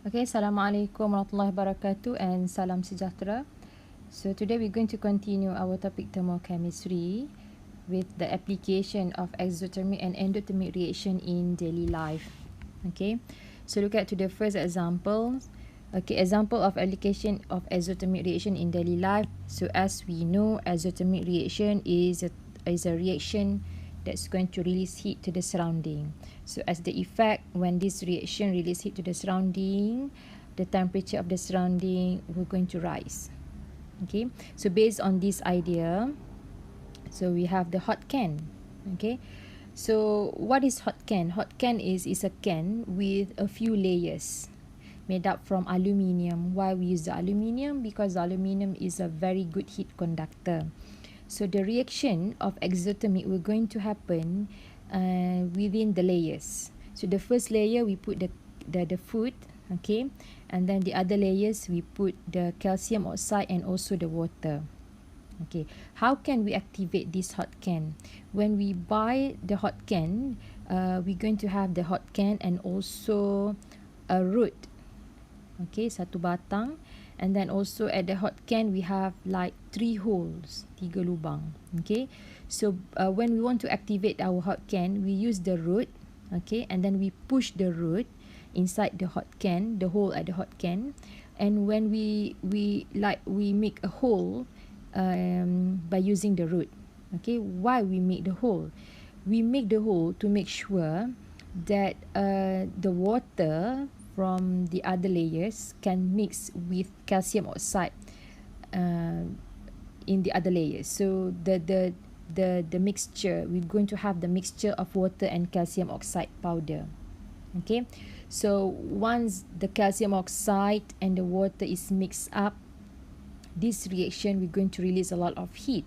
Okay, Assalamualaikum warahmatullahi wabarakatuh and salam sejahtera. So today we're going to continue our topic thermochemistry with the application of exothermic and endothermic reaction in daily life. Okay, so look at to the first example. Okay, example of application of exothermic reaction in daily life. So as we know, exothermic reaction is a reaction that's going to release heat to the surrounding. So as the effect, when this reaction release heat to the surrounding, the temperature of the surrounding will going to rise. Okay, so based on this idea, so we have the hot can. Okay, so what is hot can? Hot can is a can with a few layers made up from aluminium. Why we use the aluminium? Because the aluminium is a very good heat conductor. So the reaction of exothermic will going to happen within the layers. So the first layer we put the food, okay, and then the other layers we put the calcium oxide and also the water. Okay, how can we activate this hot can? When we buy the hot can, we're going to have the hot can and also a root. Okay, satu batang. And then also at the hot can we have like 3 holes, 3 lubang. Okay, so when we want to activate our hot can, we use the root. Okay, and then we push the root inside the hot can, the hole at the hot can. And when we make a hole by using the root. Okay, why we make the hole? We make the hole to make sure that the water from the other layers can mix with calcium oxide in the other layers. So the mixture, we're going to have the mixture of water and calcium oxide powder. Okay, so once the calcium oxide and the water is mixed up, this reaction we're going to release a lot of heat,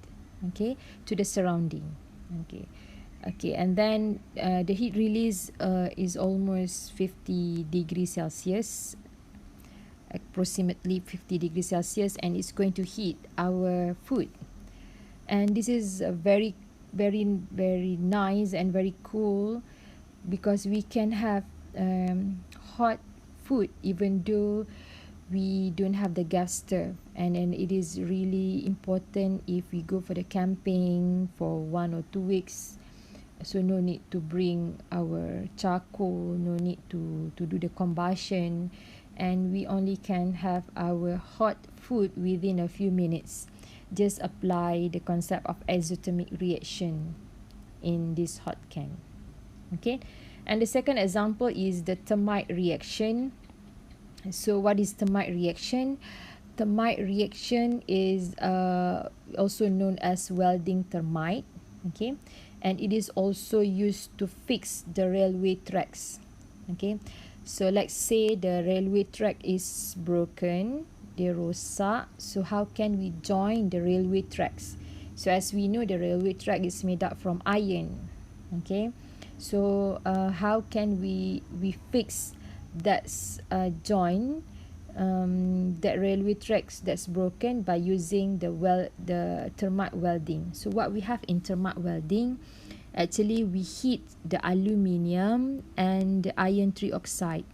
okay, to the surrounding. Okay, and then the heat release is almost 50 degrees Celsius, approximately 50 degrees Celsius, and it's going to heat our food. And this is very nice and very cool, because we can have hot food even though we don't have the gas stove. And then it is really important if we go for the camping for 1 or 2 weeks. So no need to bring our charcoal, no need to do the combustion, and we only can have our hot food within a few minutes. Just apply the concept of exothermic reaction in this hot can. Okay, and the second example is the thermite reaction. So what is thermite reaction? Thermite reaction is also known as welding thermite. Okay, and it is also used to fix the railway tracks. Okay, so let's say the railway track is broken, dia rosak. So how can we join the railway tracks? So as we know, the railway track is made up from iron. Okay, so how can we fix that joint, that railway tracks that's broken, by using the thermite welding. So what we have in thermite welding, actually we heat the aluminium and the iron trioxide.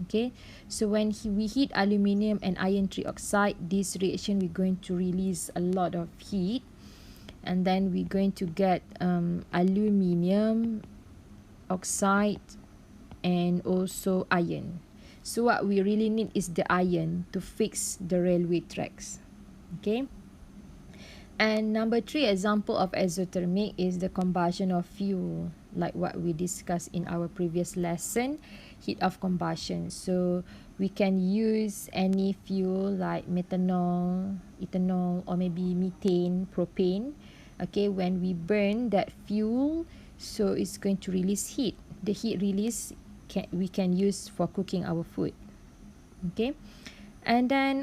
Okay, so when we heat aluminium and iron trioxide, this reaction we're going to release a lot of heat, and then we're going to get aluminium oxide and also iron. So what we really need is the iron to fix the railway tracks. Okay, and number 3 example of exothermic is the combustion of fuel, like what we discussed in our previous lesson, heat of combustion. So we can use any fuel like methanol, ethanol, or maybe methane, propane. Okay, when we burn that fuel, so it's going to release heat. The heat release we can use for cooking our food. Okay, and then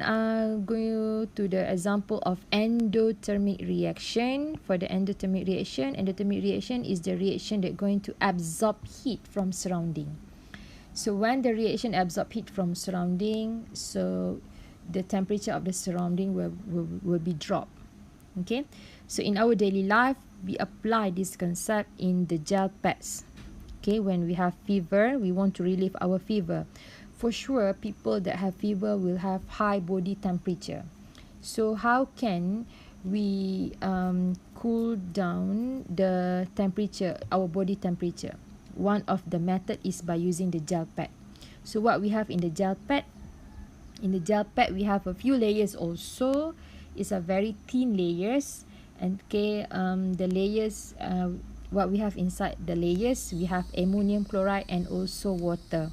go to the example of endothermic reaction. For the endothermic reaction is the reaction that going to absorb heat from surrounding. So when the reaction absorb heat from surrounding, so the temperature of the surrounding will be dropped. Okay, so in our daily life we apply this concept in the gel pads. Okay, when we have fever, we want to relieve our fever. for sure people that have fever will have high body temperature. So how can we cool down the temperature, our body temperature? One of the method is by using the gel pad. So what we have in the gel pad, we have a few layers also. It's a very thin layers. And okay, the layers, what we have inside the layers, we have ammonium chloride and also water.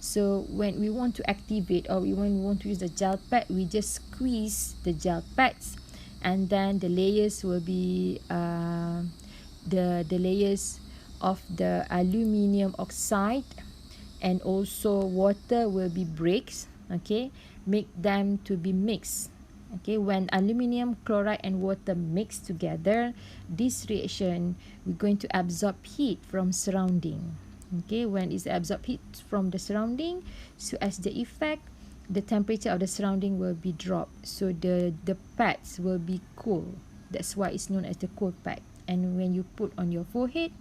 So when we want to activate, or when we want to use the gel pad, we just squeeze the gel pads, and then the layers will be the layers of the aluminium oxide and also water will be breaks. Okay, make them to be mixed. Okay, when aluminium chloride and water mix together, this reaction we're going to absorb heat from surrounding. Okay, when it's absorb heat from the surrounding, so as the effect, the temperature of the surrounding will be dropped, so the pads will be cool. That's why it's known as the cool pad. And when you put on your forehead,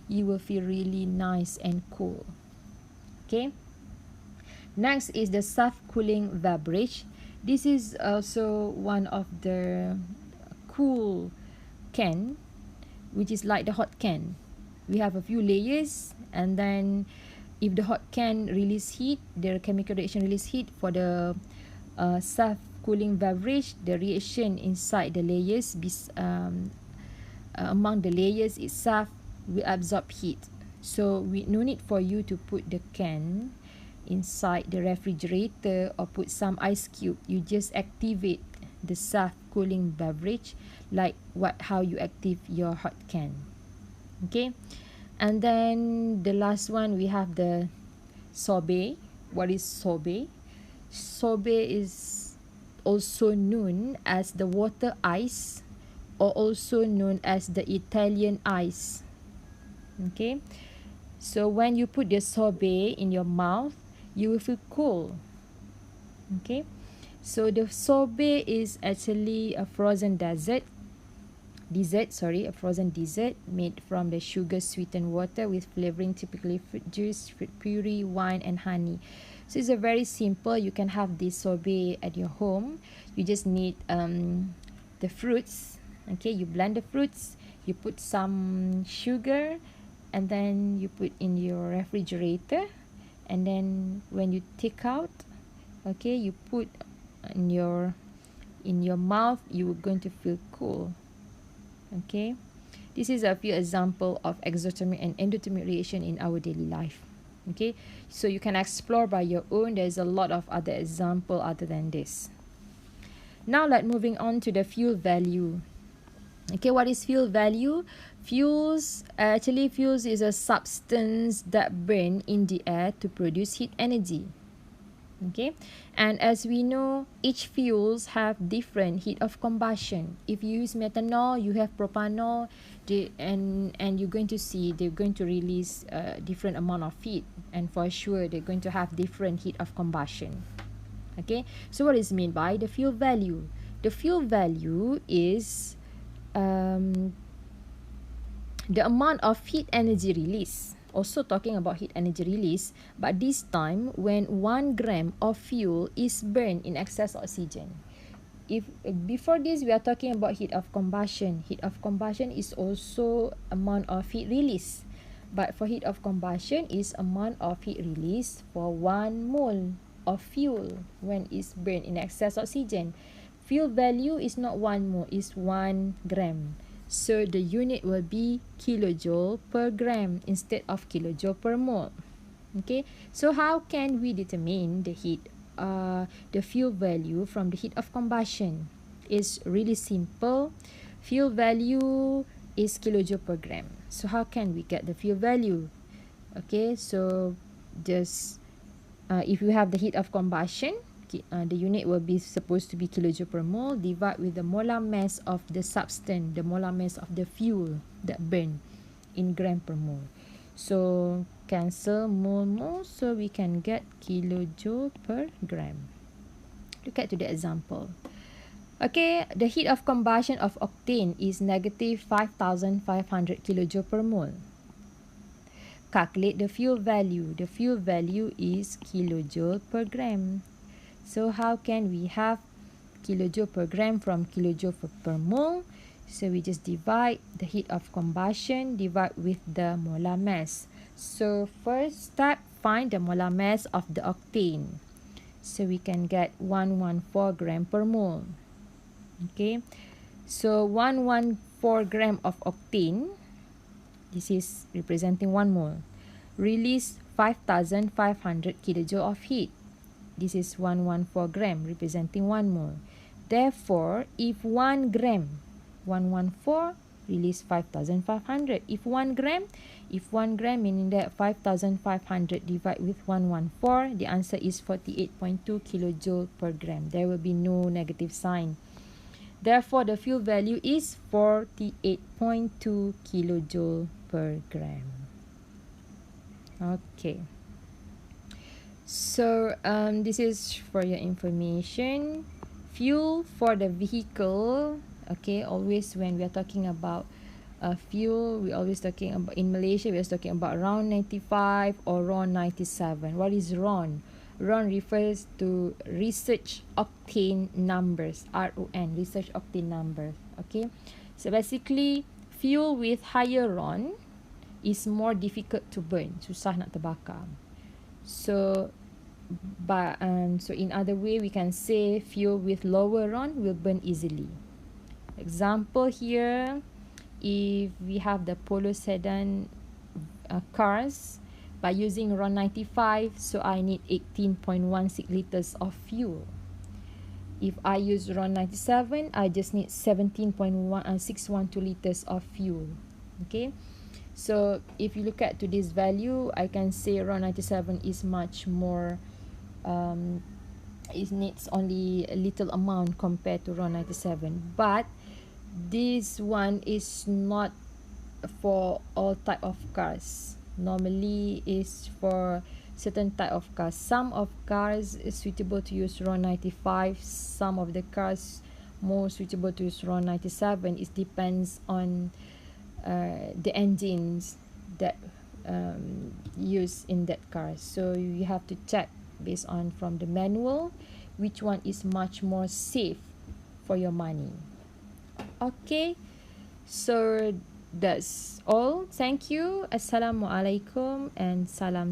you will feel really nice and cool. Okay, next is the soft cooling beverage. This is also one of the cool can, which is like the hot can. We have a few layers, and then if the hot can release heat, the chemical reaction release heat for the soft cooling beverage, the reaction inside the layers, among the layers itself, will absorb heat. So we no need for you to put the can inside the refrigerator or put some ice cube. You just activate the soft cooling beverage like how you active your hot can. Okay, and then the last one we have the sorbet. What is sorbet? Sorbet is also known as the water ice, or also known as the Italian ice. Okay, so when you put the sorbet in your mouth, you will feel cool. Okay, so the sorbet is actually a frozen dessert, a frozen dessert made from the sugar sweetened water with flavoring, typically fruit juice, fruit puree, wine and honey. So it's a very simple. You can have this sorbet at your home. You just need the fruits. Okay, you blend the fruits, you put some sugar, and then you put in your refrigerator, and then when you take out, okay, you put in your mouth, you're going to feel cool. Okay, this is a few example of exothermic and endothermic reaction in our daily life. Okay, so you can explore by your own. There's a lot of other example other than this. Now let's moving on to the fuel value. Okay, what is fuel value? Fuels is a substance that burn in the air to produce heat energy. Okay, and as we know, each fuels have different heat of combustion. If you use methanol, you have propanol, and you're going to see they're going to release a different amount of heat, and for sure they're going to have different heat of combustion. Okay, so what is meant by the fuel value? The fuel value is the amount of heat energy release. Also talking about heat energy release, but this time when 1 gram of fuel is burned in excess oxygen. If before this we are talking about heat of combustion. Heat of combustion is also amount of heat release, but for heat of combustion is amount of heat release for 1 mole of fuel when it's burned in excess oxygen. Fuel value is not 1 mole, is 1 gram. So the unit will be kilojoule per gram instead of kilojoule per mole. Okay, so how can we determine the fuel value from the heat of combustion? It's really simple. Fuel value is kilojoule per gram. So how can we get the fuel value? Okay, so just if you have the heat of combustion, the unit will be supposed to be kilojoule per mole, divide with the molar mass of the substance, the molar mass of the fuel that burn in gram per mole. So cancel mole, so we can get kilojoule per gram. Look at to the example. Okay, the heat of combustion of octane is negative 5,500 kilojoule per mole. calculate the fuel value. The fuel value is kilojoule per gram. So how can we have kilojoule per gram from kilojoule per mole? So we just divide the heat of combustion, divide with the molar mass. So first step, find the molar mass of the octane. So we can get 114 gram per mole. Okay, so 114 gram of octane, this is representing 1 mole, release 5,500 kilojoule of heat. This is 114 gram representing 1 mole. Therefore, if 1 gram, 114 release 5,500. If 1 gram, meaning that 5,500 divide with 114, the answer is 48.2 kilojoule per gram. There will be no negative sign. Therefore, the fuel value is 48.2 kilojoule per gram. Okay. So this is for your information. Fuel for the vehicle. Okay, always when we are talking about fuel, we always talking about, in Malaysia we are talking about RON 95 or RON 97. What is RON? RON refers to research octane numbers. RON, research octane numbers. Okay, so basically fuel with higher RON is more difficult to burn, susah nak terbakar. So so in other way we can say fuel with lower RON will burn easily. Example here, if we have the Polo sedan cars, by using RON 95, so I need 18.16 liters of fuel. If I use RON 97, I just need 17.612 liters of fuel. Okay, so if you look at to this value, I can say RON 97 is much more, it needs only a little amount compared to RON 97. But this one is not for all type of cars. Normally is for certain type of cars. Some of cars is suitable to use RON 95. Some of the cars more suitable to use RON 97. It depends on the engines that used in that car. So you have to check based on from the manual which one is much more safe for your money. Okay, so that's all. Thank you. Assalamualaikum and salam.